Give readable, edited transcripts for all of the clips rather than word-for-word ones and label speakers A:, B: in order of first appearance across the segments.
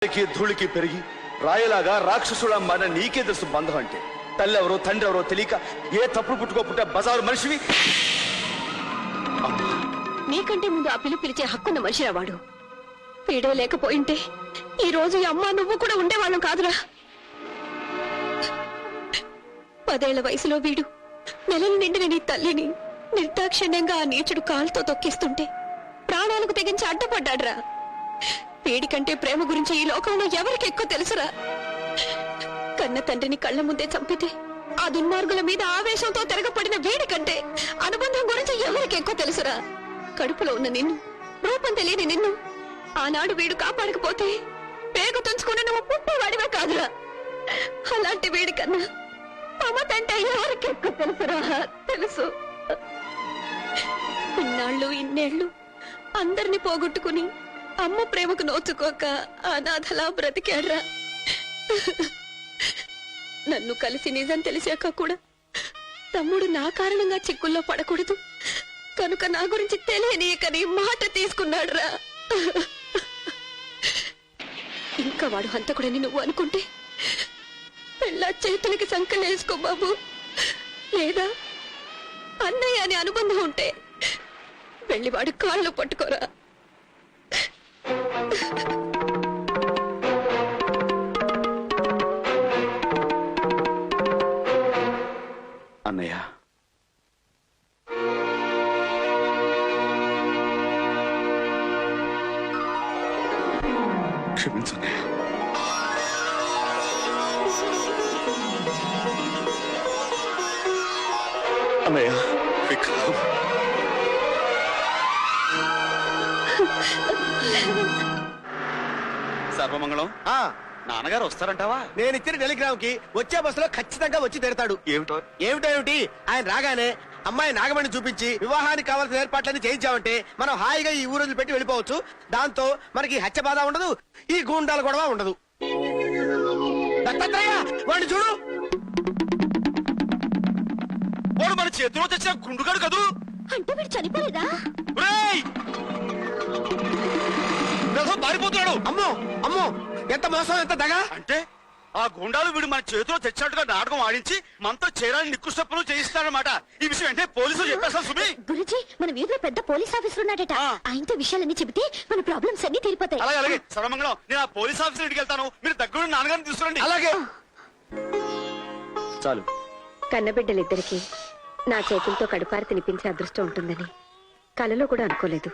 A: ధూళికి పెరిగి రాయలాగా రాక్షసుల మన నీకే తెలుసు బంధం అంటే. తల్లి ఎవరో తండ్రి ఎవరో తెలియక ఏ తప్పుడు పుట్టుకోపుట్టే బజారు మనిషివి.
B: నీకంటే ముందు ఆ పిలుపు పిలిచే హక్కున్న మనిషిరా వాడు. వీడే లేకపోయింటే ఈ రోజు ఈ అమ్మ నువ్వు కూడా ఉండేవాళ్ళం కాదురా. 10 ఏళ్ల వయసులో వీడు నెలలు నిండిన నీ తల్లిని నిర్దాక్షిణ్యంగా ఆ నీచుడు కాలుతో తొక్కిస్తుంటే ప్రాణాలకు తెగించి అడ్డపడ్డాడ్రా. వీడికంటే ప్రేమ గురించి ఈ లోకంలో ఎవరికి ఎక్కువ తెలుసురా. కన్న తండ్రిని కళ్ళ ముందే చంపితే ఆ దుర్మార్గుల మీద ఆవేశంతో తిరగపడిన వీడికంటే అనుబంధం గురించి ఎవరికి ఎక్కువ తెలుసురా. కడుపులో ఉన్న నిన్ను, రూపం తెలియని నిన్ను ఆనాడు వీడు కాపాడకపోతే పేగు తుంచుకుని నువ్వు పుట్టేవాడివే కాదురా. అలాంటి వీడి కన్నా మమతంటే ఎవరికి ఎక్కువ తెలుసురా. తెలుసు. ఇన్నాళ్ళు ఇన్నేళ్లు అందరినీ పోగొట్టుకుని అమ్మ ప్రేమకు నోచుకోక అనాథలా బ్రతికాడ్రా. నన్ను కలిసి నిజం తెలిసాక కూడా తమ్ముడు నా కారణంగా చిక్కుల్లో పడకూడదు కనుక నా గురించి తెలియనీయకని మాట తీసుకున్నాడురా. ఇంకా వాడు హంతకుడని నువ్వు అనుకుంటే పెళ్ళ చేతులకి సంకలేసుకో బాబు. లేదా అన్నయ్య అనే అనుబంధం ఉంటే వెళ్ళి వాడు కాళ్ళు పట్టుకోరా.
A: అన్నయ్య, క్షమించన్నయ్య. అన్నయ్య, విక్రమ్. సర్వమంగళం. నాన్నగారు వస్తారంటావా?
C: నేను ఇచ్చిన టెలిగ్రామ్ కి వచ్చే బస్సులో ఖచ్చితంగా వచ్చి తీరతాడు. ఏమిటి ఆయన రాగానే అమ్మాయి నాగమణి చూపించి వివాహానికి కావాల్సిన ఏర్పాట్లన్నీ చేయించామంటే మనం హాయిగా ఈ ఊరు పెట్టి వెళ్ళిపోవచ్చు. దాంతో మనకి హత్య బాధ ఉండదు, ఈ గూండాలు గొడవ ఉండదు. దత్తాత్రేయ, వాడిని చూడు.
A: వాడు మన చేతిలో తెచ్చిన గుండుగాడు కదూ.
B: అంటే వీడు చనిపోలేదా?
A: పారిపోతున్నాడు.
C: అమ్మో అమ్మో, ఎంత మోసం, ఎంత దగా.
A: అంటే ఆ గుండాలు వీడు మన చేతిలో తెచ్చినట్టుగా నాటకం ఆడించి మనతో చేరాలని నికృష్టప్పులు చేయిస్తాడనమాట. ఈ విషయం అంటే పోలీసులు చెప్పేస్తాను. సుమి,
B: గురుజీ, మన వీధిలో పెద్ద పోలీస్ ఆఫీసర్ ఉన్నాడట. ఆయనతో విషయాలన్నీ చెబితే మన ప్రాబ్లమ్స్ అన్ని తీరిపోతాయి.
A: అలాగే అలాగే. సర్వమంగళం, నేను ఆ పోలీస్ ఆఫీసర్ ఇంటికి వెళ్తాను. మీరు దగ్గర నాన్నగారిని తీసుకురండి.
C: అలాగే.
A: చాలు.
B: కన్నబిడ్డలిద్దరికి నా చేతులతో కడుపారి తినిపించే అదృష్టం ఉంటుందని కలలో కూడా అనుకోలేదు.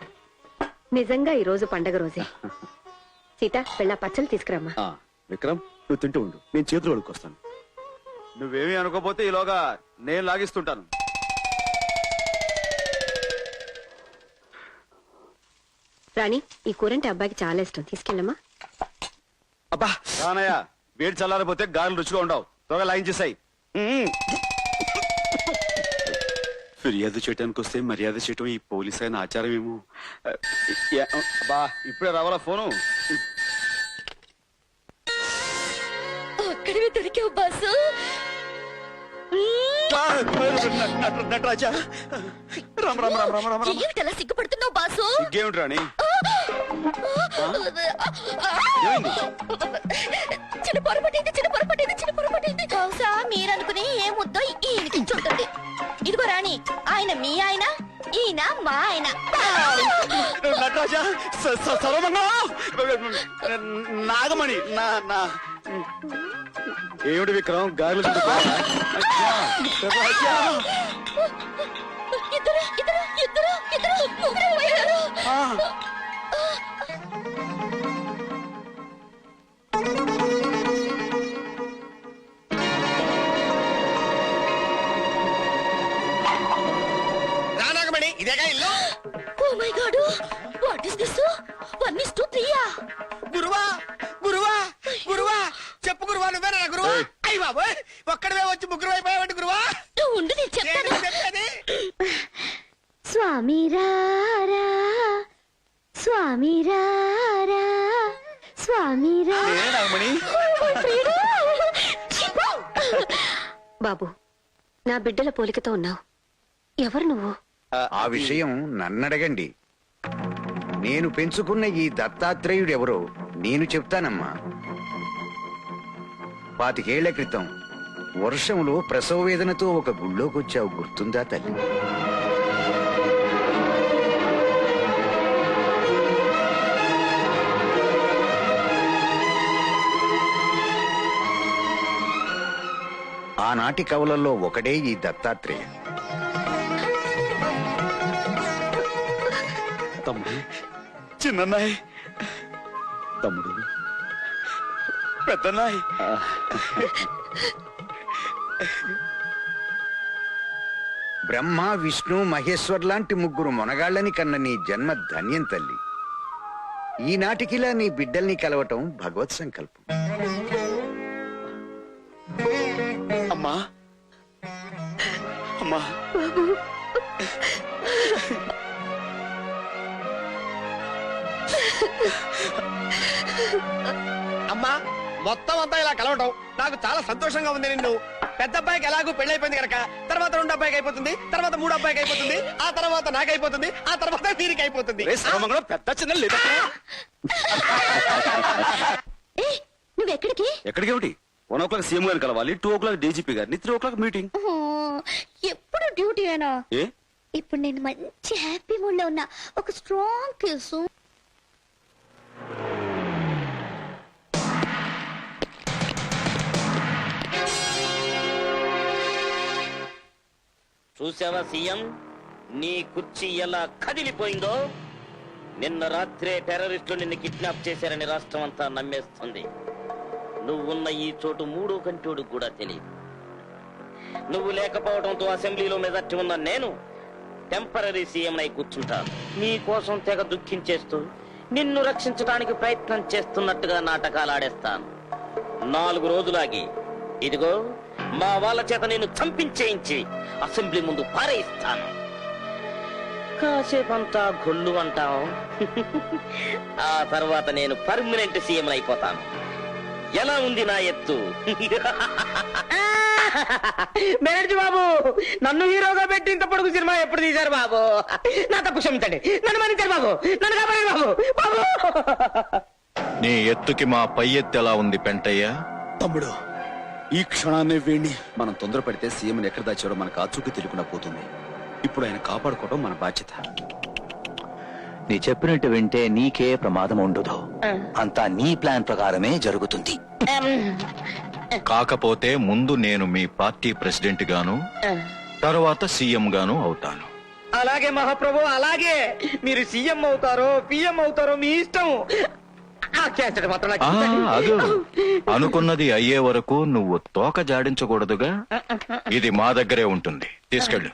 B: నిజంగా ఈ రోజు పండగ రోజే. సీత, వెళ్ళా పచ్చళ్ళు తీసుకురమ్మా.
A: విక్రమ్, నువ్వు తింటూ ఉండు, నేను చేతులు వడుకొస్తాను. నువ్వేమీ అనుకోపోతే ఈలోగా నేను లాగిస్తుంటాను.
B: రాణి, ఈ కూరంటే అబ్బాయికి చాలా ఇష్టం, తీసుకెళ్ళమ్మా.
A: అబ్బా రానయ్య, వేడి చల్లారిపోతే గారెలు రుచిగా ఉండవు. త్వరగా లాగించేసాయి. ఫిర్యాదు చేయడానికి వస్తే మర్యాద చేయటం ఈ పోలీస్ అయిన ఆచారం ఏమో. అబ్బా, ఇప్పుడే రావాలా ఫోను?
B: అక్కడివి దొరికావు బాసు.
A: నటరాజా, రామ్ రామ్ రామ్ రామ్ రామ్.
B: ఏమిటలా సిగ్గుపడుతున్నావు బాసు?
A: ఇంకేమిటి రాణి?
B: చిన్న పొరపాటైంది, చిన్న పొరపాటైంది, చిన్న పొరపాటైంది. బహుశా మీరనుకుని ఏ ముద్దో ఈయనకించుంటుంది. ఇదిగో రాణి, ఆయన మీ ఆయన, ఈయన మా ఆయన.
A: నటరాజా, నాగమణి, ఏమిటి విక్రమ్ గాలి?
B: ఇద్దరు ఇద్దరు ఇద్దరు ఇద్దరు ముగ్గురు పోయారు.
C: నాగమణి, ఇదేగా ఇల్లు.
B: Oh my God, what is this? 1:3.
C: గురువా గురువా గురువా, చెప్పు గురువా, నువ్వేనా గురువా? అయ్యి బాబోయ్, ఒక్కడవే వచ్చి ముగ్గురు అయిపోయావంటి గురువా.
B: ఉండు, నేను చెప్తాను.
C: చెప్పేది
B: స్వామి రారా, స్వామి రారా, స్వామి
A: నాగమణి.
B: బాబు, నా బిడ్డల పోలికతో ఉన్నావు. ఎవరు నువ్వు?
D: ఆ విషయం నన్నడగండి. నేను పెంచుకున్న ఈ దత్తాత్రేయుడెవరో నేను చెప్తానమ్మా. 25 ఏళ్ల క్రితం వర్షంలో ప్రసవ వేదనతో ఒక గుళ్ళోకొచ్చావు, గుర్తుందా తల్లి? ఆనాటి కవులలో ఒకడే ఈ దత్తాత్రేయ.
A: తమ్ముడు, చిన్నన్నాయ్, తమ్ముడు, పెద్దన్నాయ్.
D: బ్రహ్మ, విష్ణు, మహేశ్వర్ లాంటి 3 మొనగాళ్ళని కన్న నీ జన్మ ధన్యం తల్లి. ఈనాటికిలా నీ బిడ్డల్ని కలవటం భగవత్ సంకల్పం.
A: అమ్మా, అమ్మా,
C: అమ్మా, మొత్తం అంతా ఇలా కలవటం నాకు చాలా సంతోషంగా ఉంది. నిన్ను పెద్ద అబ్బాయికి ఎలాగో పెళ్ళైపోయింది కనుక తర్వాత 2 అబ్బాయికి అయిపోతుంది, తర్వాత 3 అబ్బాయికి అయిపోతుంది, ఆ తర్వాత నాకైపోతుంది, ఆ తర్వాత వీరికి అయిపోతుంది.
A: సర్వమంగళం పెద్ద చిన్న లేదా?
B: నువ్వెక్కడికి?
A: ఎక్కడికేమిటి? 1 o'clock సీఎం గారిని కలవాలి, 2 o'clock డీజీపీ గారిని, 3 o'clock మీటింగ్.
B: ఎప్పుడు డ్యూటీ అయినా?
A: ఏ
B: ఇప్పుడు నేను మంచి హ్యాపీ మూడ్ లో ఉన్నా. ఒక స్ట్రాంగ్ కిస్.
E: చూసావా సీఎం, నీ కుర్చీ ఎలా కదిలిపోయిందో? నిన్న రాత్రే టెర్రరిస్టులు నిన్ను కిడ్నాప్ చేశారని రాష్ట్రం అంతా నమ్మేస్తుంది. నువ్వున్న ఈ చోటు 3 కంటోడు కూడా తెలియదు. నువ్వు లేకపోవడంతో అసెంబ్లీలో మెజార్టీ ఉన్న నేను టెంపరరీ సీఎం అయి కూర్చుంటాను. నీ కోసం తెగ దుఃఖించేస్తూ నిన్ను రక్షించడానికి ప్రయత్నం చేస్తున్నట్టుగా నాటకాలు ఆడేస్తాను. 4 రోజులాగి ఇదిగో మా వాళ్ళ చేత నేను చంపించేయించి అసెంబ్లీ ముందు పారేయిస్తాను. కాసేపంతా గొల్లు అంటాం. ఆ తర్వాత నేను పర్మనెంట్ సీఎం అయిపోతాను. ఎలా ఉంది నా ఎత్తు? మేనేజర్ బాబు, నన్ను హీరోగా పెట్టి ఇంత పొడుగు సినిమా ఎప్పుడు తీశారు బాబు? నా తప్పు క్షమించండి, నన్ను మన్నించారు బాబు, నన్ను కాపాడండి బాబు. బాబు,
F: నీ ఎత్తుకి మా పై ఎత్తు ఎలా ఉంది పెంటయ్య?
A: తమ్ముడు, ఈ క్షణాన్నే వేణి మనం తొందరపడితే సీఎంని ఎక్కడ దాచాడో మనకు ఆచూకీ తెలియకుండా పోతుంది. ఇప్పుడు ఆయన కాపాడుకోవడం మన బాధ్యత.
G: నీ చెప్పినట్టు వింటే నీకే ప్రమాదం ఉండదు. అంతా నీ ప్లాన్ ప్రకారమే జరుగుతుంది.
F: కాకపోతే ముందు నేను మీ పార్టీ ప్రెసిడెంట్ గాను, తర్వాత సీఎం గాను అవుతాను.
E: అలాగే మహాప్రభు, అలాగే. మీరు సీఎం అవుతారో పిఎం అవుతారో మీ ఇష్టం.
F: అదు అనుకున్నది అయ్యే వరకు నువ్వు తోక జాడించకూడదుగా. ఇది మా దగ్గరే ఉంటుంది, తీసుకెళ్ళు.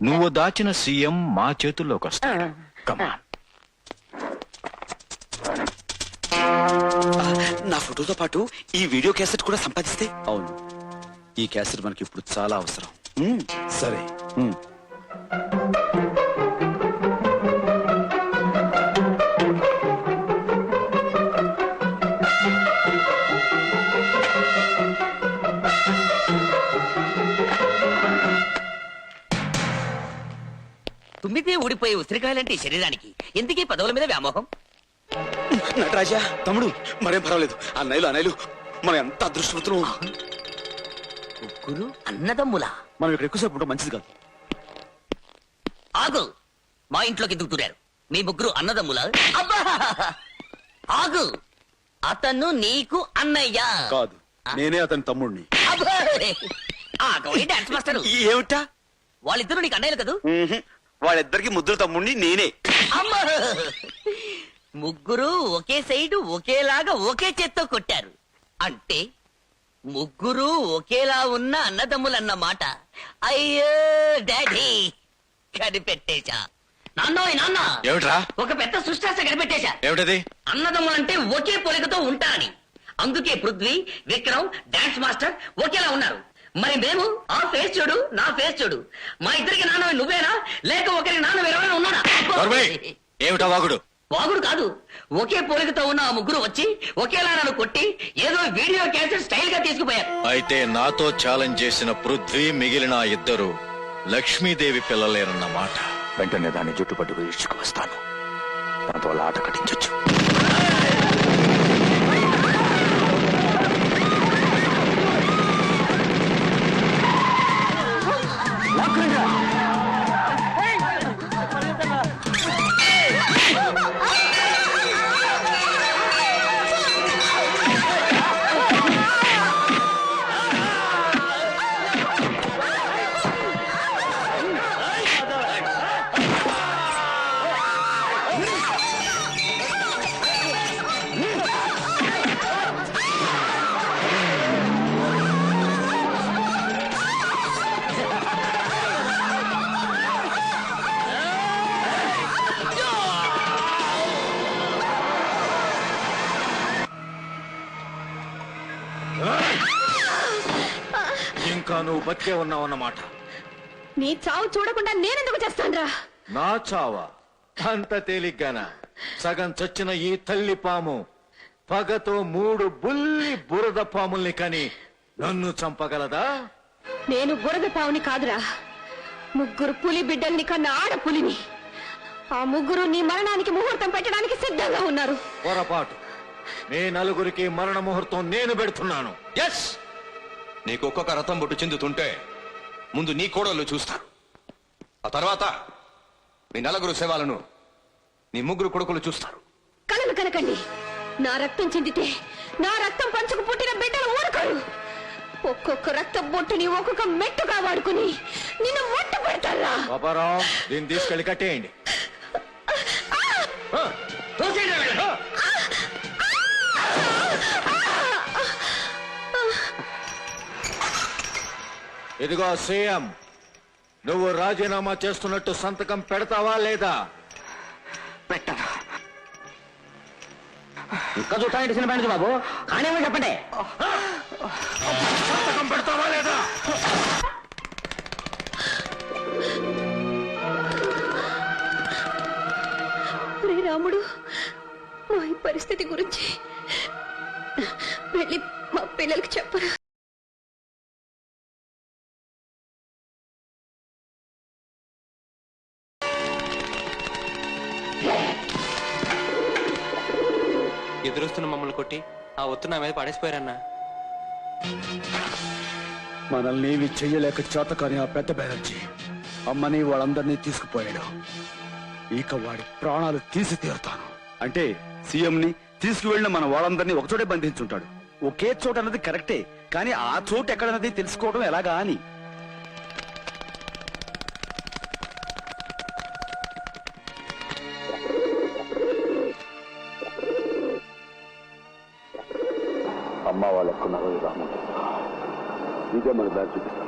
F: నువ్వు దాచిన సీఎం మా చేతుల్లోకి వస్తా. కమాన్.
A: నా ఫోటోతో పాటు ఈ వీడియో క్యాసెట్ కూడా సంపాదిస్తే? అవును, ఈ క్యాసెట్ మనకి ఇప్పుడు చాలా అవసరం. సరే.
E: తుమ్మితే ఊడిపోయే ఉసిరికాయలంటే శరీరానికి ఎందుకీ పదవుల మీద వ్యామోహం?
A: నటరాజా, తమ్ముడు, మరేం పర్వాలేదు. అన్నయ్యలు మనం ఎంత అదృష్టవంతులు.
E: ముగ్గురు అన్నదమ్ములా?
A: మనం ఇక్కడ ఎక్కువసేపు ఉండడం మంచిది కాదు.
E: ఆగు, మా ఇంట్లోకి ఎందుకు దూరారు? మీ ముగ్గురు అన్నదమ్ములా? అబ్బా! ఆగు, అతను నీకు అన్నయ్య
A: కాదు, నేనే అతని తమ్ముడిని.
E: డాన్స్ మాస్టర్
A: ఏమిటా?
E: వాళ్ళిద్దరు నీకు అన్నయ్యలు కదూ?
A: వాళ్ళిద్దరికి ముద్దుల తమ్ముడిని నేనే.
E: అమ్మా! ముగ్గురు ఒకే సైడు ఒకేలాగా ఒకే చేత్తో కొట్టారు అంటే ముగ్గురు ఒకేలా ఉన్న అన్నదమ్ములన్నమాట. అయ్యో డాడీ, కనిపెట్టేశా. నాన్న,
F: ఏమిట్రా?
E: ఒక పెద్ద సృష్టాస కనిపెట్టేశా.
F: ఏమిటది?
E: అన్నదమ్ములంటే ఒకే పోలికతో ఉంటారని. అందుకే పృథ్వీ, విక్రమ్, డాన్స్ మాస్టర్ ఒకేలా ఉన్నారు. మరి మేము, ఆ ఫేస్ చూడు, నా ఫేస్ చూడు, మా ఇద్దరికి నాన్న నువ్వేనా, లేక ఒకరికి నాన్న వేరేమైనా ఉన్నాడా?
F: ఏమిటా వాగుడు?
E: వాగుడు కాదు, ఒకే పోలికతో ఉన్న ఆ ముగ్గురు వచ్చి ఒకేలా నన్ను కొట్టి ఏదో వీడియో క్యాసెట్ స్టైల్ గా తీసుకుపోయారు.
F: అయితే నాతో ఛాలెంజ్ చేసిన పృథ్వీ, మిగిలిన 2 లక్ష్మీదేవి పిల్లలేరన్నమాట.
G: వెంటనే దాన్ని జుట్టుపట్టుకు ఇచ్చుకు వస్తాను. దాంతో ఆట కట్టించొచ్చు.
F: ఇంకా నువ్వు బతికే ఉన్నావన్నమాట.
B: నీ చావు చూడకుండా నేనెందుకు చేస్తానురా?
F: నా చావా? అంత తేలిగ్గాన? సగం చచ్చిన ఈ తల్లి పాము పగతో 3 బుల్లి బురద పాముల్ని కని నన్ను చంపగలదా?
B: నేను బురద పావుని కాదురా, 3 పులి బిడ్డల్ని కన్నా ఆడపులిని. ఆ 3 నీ మరణానికి ముహూర్తం పెట్టడానికి సిద్ధంగా ఉన్నారు.
F: పొరపాటు. మీ 4కి మరణ ముహూర్తం నేను పెడుతున్నాను.
H: ఎస్, నీకు ఒక్కొక్క రథం బొట్టు చెందుతుంటే ముందు నీ కోడళ్ళు చూస్తారు. ఆ తర్వాత మీ 4 శవాలను నీ 3 కొడుకులు చూస్తారు.
B: కలలు కనకండి. నా రక్తం చెందితే నా రక్తం పంచుకు పుట్టిన బిడ్డలు ఊరుకోరు. ఒక్కొక్క రక్తం బొట్టుని ఒక్కొక్క మెట్టుగా వాడుకుని నిన్ను మొట్టు పెడతారా?
F: పాపారావు, దీన్ని తీసుకెళ్ళి కట్టేయండి. ఇదిగో సీఎం, నువ్వు రాజీనామా చేస్తున్నట్టు సంతకం పెడతావా లేదా?
G: పెట్టను.
E: ఇంకా చూస్తానంటే సినిమా బాబు, కానీ చెప్పండి.
F: సంతకం పెడతావా లేదా?
B: ఒరే రాముడు, మా ఈ పరిస్థితి గురించి వెళ్ళి మా పిల్లలకి చెప్పరా?
I: ఎదురొస్తున్న మమ్మల్ని కొట్టి ఆ ఒత్తు నా మీద పడేసిపోయారన్నా.
A: మనల్ని ఏమి చెయ్యలేక చేతకాని ఆ పెద్ద బెనర్జీ అమ్మని వాళ్ళందరినీ తీసుకుపోయాడు. ఇక వాడి ప్రాణాలు తీసి తీరుతాను. అంటే సీఎం ని తీసుకువెళ్ళిన మన వాళ్ళందరినీ ఒకచోటే బంధించుంటాడు. ఒకే చోట అన్నది కరెక్టే, కానీ ఆ చోటు ఎక్కడన్నది తెలుసుకోవడం ఎలాగా అని.
J: అమ్మ వాళ్ళకున్నారు రాముడు, ఇదే మన బ్యాచ్ చూపిస్తాను.